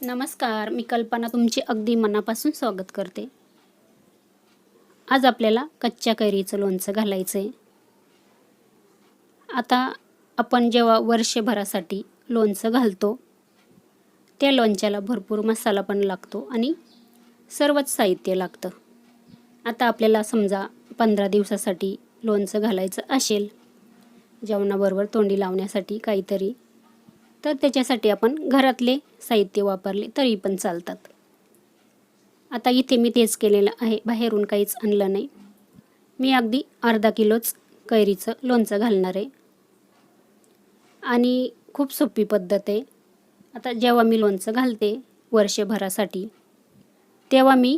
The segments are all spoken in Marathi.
नमस्कार, मी कल्पना तुमचे अगदी मनापासून स्वागत करते. आज आपल्याला कच्च्या कैरीचं लोणचं घालायचं आहे. आता आपण जेव्हा वर्षभरासाठी लोणचं घालतो, त्या लोणच्याला भरपूर मसाला पण लागतो आणि सर्वच साहित्य लागतं. आता आपल्याला समजा 15 दिवसासाठी लोणचं घालायचं असेल, जेवणाबरोबर तोंडी लावण्यासाठी काहीतरी, तर त्याच्यासाठी आपण घरातले साहित्य वापरले तरी पण चालतात. आता इथे मी तेच केलेलं आहे, बाहेरून काहीच आणलं नाही. मी अगदी अर्धा किलोच कैरीचं लोणचं घालणार आहे आणि खूप सोपी पद्धत आहे. आता जेव्हा मी लोणचं घालते वर्षभरासाठी, तेव्हा मी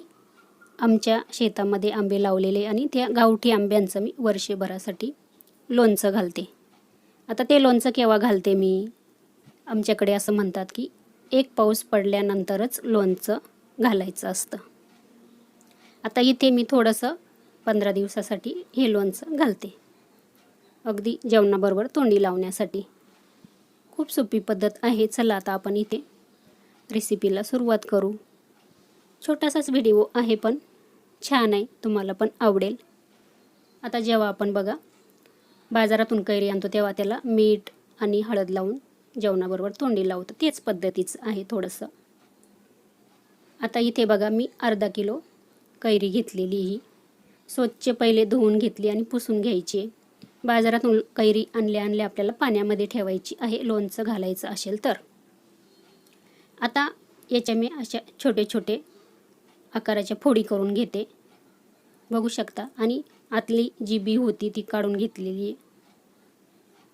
आमच्या शेतामध्ये आंबे लावलेले आणि त्या गावठी आंब्यांचं मी वर्षभरासाठी लोणचं घालते. आता ते लोणचं केव्हा घालते मी? आमच्याकडे असं म्हणतात की एक पाऊस पडल्यानंतरच लोणचं घालायचं असतं. आता इथे मी थोडंसं 15 दिवसासाठी हे लोणचं घालते, अगदी जेवणाबरोबर तोंडी लावण्यासाठी. खूप सोपी पद्धत आहे. चला आता आपण इथे रेसिपीला सुरुवात करू. छोटासाच व्हिडिओ आहे पण छान आहे, तुम्हाला पण आवडेल. आता जेव्हा आपण बघा बाजारातून कैरी आणतो तेव्हा त्याला मीठ आणि हळद लावून जेवणाबरोबर तोंडी लावतो, तेच पद्धतीचं आहे थोडंसं. आता इथे बघा मी अर्धा किलो कैरी घेतलेली ही स्वच्छ पहिले धुवून घेतली आणि पुसून घ्यायची. बाजारातून कैरी आणल्या आपल्याला पाण्यामध्ये ठेवायची आहे लोणचं घालायचं असेल तर. आता याच्या मी अशा छोटे छोटे आकाराच्या फोडी करून घेते, बघू शकता, आणि आतली जी बी होती ती काढून घेतलेली आहे.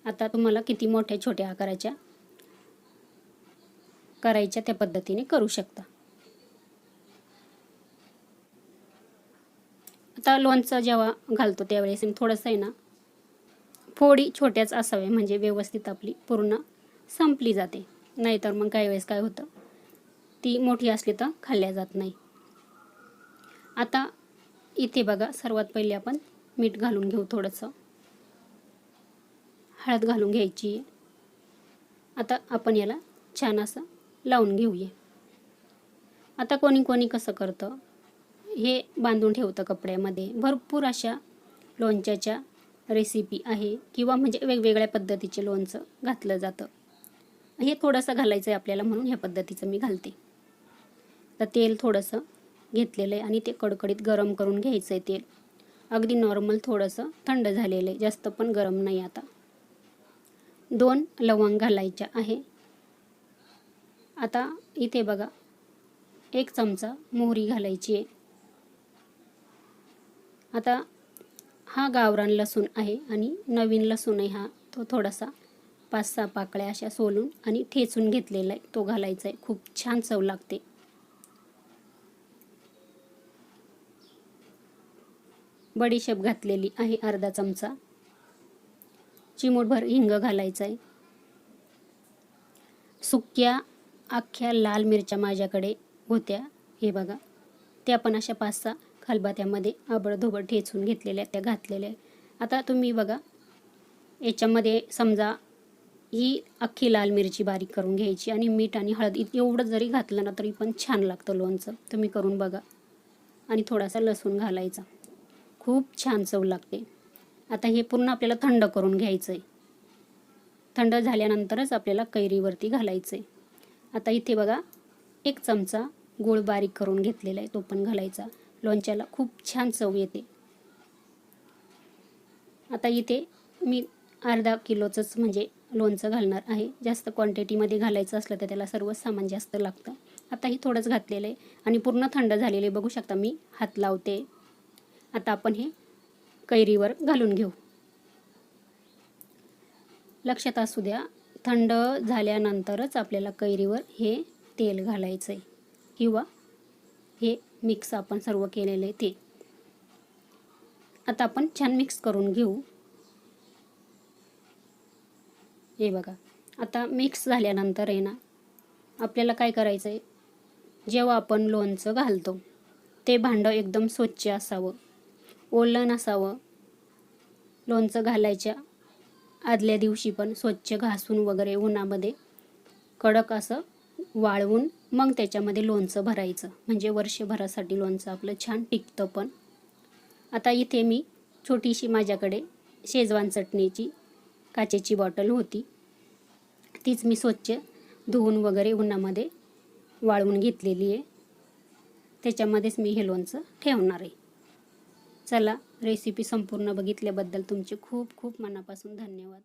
आता तुम्हाला किती मोठ्या छोट्या आकाराच्या करायच्या त्या पद्धतीने करू शकता. आता लोणचं जेव्हा घालतो त्यावेळेस थोडंसं आहे ना, फोडी छोट्याच असावे म्हणजे व्यवस्थित आपली पूर्ण संपली जाते. नाहीतर मग काही वेळेस काय होतं, ती मोठी असली तर खाल्ल्या जात नाही. आता इथे बघा सर्वात पहिले आपण मीठ घालून घेऊ, थोडंसं हळद घालून घ्यायची. आता आपण याला छान असं लावून घेऊया. आता कोणी कोणी कसं करतं, हे बांधून ठेवतं कपड्यामध्ये. भरपूर अशा लोणच्याच्या रेसिपी आहे किंवा म्हणजे वेगवेगळ्या पद्धतीचे लोणचं घातलं जातं. हे थोडंसं घालायचं आहे आपल्याला म्हणून ह्या पद्धतीचं मी घालते. तर तेल थोडंसं घेतलेलं आहे आणि ते कडकडीत गरम करून घ्यायचं आहे तेल. अगदी नॉर्मल थोडंसं थंड झालेलं आहे, जास्त पण गरम नाही. आता 2 लवंग घालायच्या आहे. आता इथे बघा 1 चमचा मोहरी घालायची आहे. आता हा गावरान लसूण आहे आणि नवीन लसूण आहे हा, तो थोडासा 5-6 पाकळ्या अशा सोलून आणि ठेचून घेतलेला आहे, तो घालायचा आहे. खूप छान चव लागते. बडीशेप घातलेली आहे अर्धा चमचा. चिमूटभर हिंग घालायचा आहे. सुक्या अख्ख्या लाल मिरच्या माझ्याकडे होत्या, हे बघा, त्या पण अशा 5-6 खलबत्त्यामध्ये आबडधोबड ठेचून घेतलेल्या त्या घातलेल्या आहे. आता तुम्ही बघा याच्यामध्ये समजा ही अख्खी लाल मिरची बारीक करून घ्यायची आणि मीठ आणि हळद एवढं जरी घातलं ना तरी पण छान लागतं लोणचं. तुम्ही करून बघा. आणि थोडासा लसूण घालायचा, खूप छान चव लागते. आता हे पूर्ण आपल्याला थंड करून घ्यायचं आहे. थंड झाल्यानंतरच आपल्याला कैरीवरती घालायचं आहे. आता इथे बघा 1 चमचा गूळ बारीक करून घेतलेला आहे, तो पण घालायचा. लोणच्याला खूप छान चव येते. आता इथे मी अर्धा किलोचंच म्हणजे लोणचं घालणार आहे. जास्त क्वांटिटीमध्ये घालायचं असलं तर त्याला सर्व सामान जास्त लागतं. आता हे थोडंच घातलेलं आहे आणि पूर्ण थंड झालेले बघू शकता, मी हात लावते. आता आपण हे कैरीवर घालून घेऊ. लक्षात असू द्या, थंड झाल्यानंतरच आपल्याला कैरीवर हे तेल घालायचं आहे किंवा हे मिक्स आपण सर्व केलेलं आहे ते. आता आपण छान मिक्स करून घेऊ. हे बघा, आता मिक्स झाल्यानंतर आहे ना, आपल्याला काय करायचं आहे, जेव्हा आपण लोणचं घालतो ते भांडं एकदम स्वच्छ असावं, ओलं नसावं. लोणचं घालायच्या आदल्या दिवशी पण स्वच्छ घासून वगैरे उन्हामध्ये कडक असं वाळवून मग त्याच्यामध्ये लोणचं भरायचं, म्हणजे वर्षभरासाठी लोणचं आपलं छान टिकतं. पण आता इथे मी छोटीशी माझ्याकडे शेजवान चटणीची काचेची बॉटल होती, तीच मी स्वच्छ धुवून वगैरे उन्हामध्ये वाळवून घेतलेली आहे. त्याच्यामध्येच मी हे लोणचं ठेवणार आहे. चला, रेसिपी संपूर्ण बघितल्याबद्दल तुमचे खूप खूप मनापासून धन्यवाद.